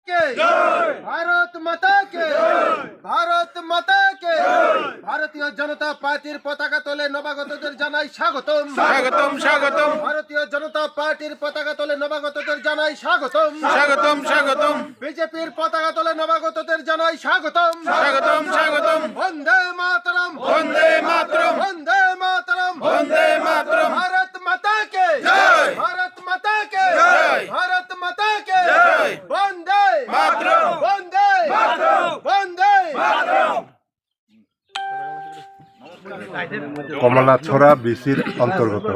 के भारत माता के भारत माता के भारतीय जनता पार्टीर पताका तले नवागतদের জানাই স্বাগতম স্বাগতম স্বাগতম भारतीय जनता पार्टीर पताका तले नवागतদের জানাই স্বাগতম স্বাগতম স্বাগতম বিজেপির পতাকা তলে নবাগতদের জানাই স্বাগতম স্বাগতম স্বাগতম বন্দে মাতরম বন্দে মাতরম বন্দে মাতরম বন্দে মাতরম भारत माता के जय भारत माता के जय भारत माता के जय वंदे मातरम वंदे मातरम वंदे मातरम কমলাছড়া বিসির অন্তর্গত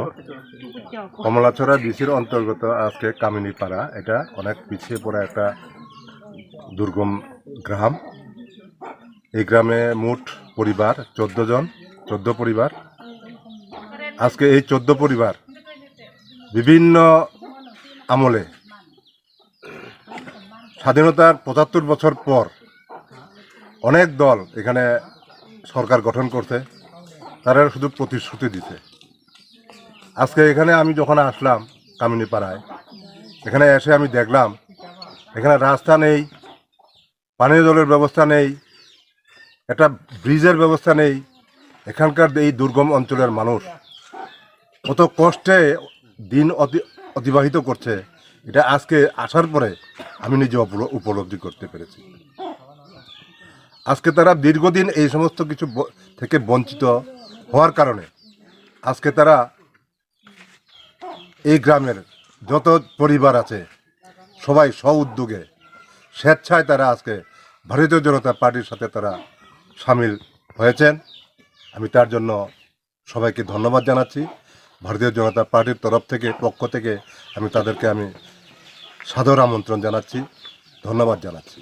কমলাছড়া বিসির অন্তর্গত আজকে কামিনীপাড়া, এটা অনেক পিছিয়ে পড়া একটা দুর্গম গ্রাম। এই গ্রামে মোট পরিবার 14 পরিবার। আজকে এই 14 পরিবার বিভিন্ন আমলে স্বাধীনতার 75 বছর পর অনেক দল এখানে সরকার গঠন করছে, তারা শুধু প্রতিশ্রুতি দিতে। আজকে এখানে আমি যখন আসলাম কামিনীপাড়ায়, এখানে এসে আমি দেখলাম এখানে রাস্তা নেই, পানীয় জলের ব্যবস্থা নেই, একটা ব্রিজের ব্যবস্থা নেই। এখানকার এই দুর্গম অঞ্চলের মানুষ কত কষ্টে দিন অতিবাহিত করছে, এটা আজকে আসার পরে আমি নিজে উপলব্ধি করতে পেরেছি। আজকে তারা দীর্ঘদিন এই সমস্ত কিছু থেকে বঞ্চিত হওয়ার কারণে আজকে তারা এই গ্রামের যত পরিবার আছে সবাই স্ব-উদ্যোগে স্বেচ্ছায় তারা আজকে ভারতীয় জনতা পার্টির সাথে তারা সামিল হয়েছেন। আমি তার জন্য সবাইকে ধন্যবাদ জানাচ্ছি। ভারতীয় জনতা পার্টির পক্ষ থেকে আমি তাদেরকে সাদর আমন্ত্রণ জানাচ্ছি, ধন্যবাদ জানাচ্ছি।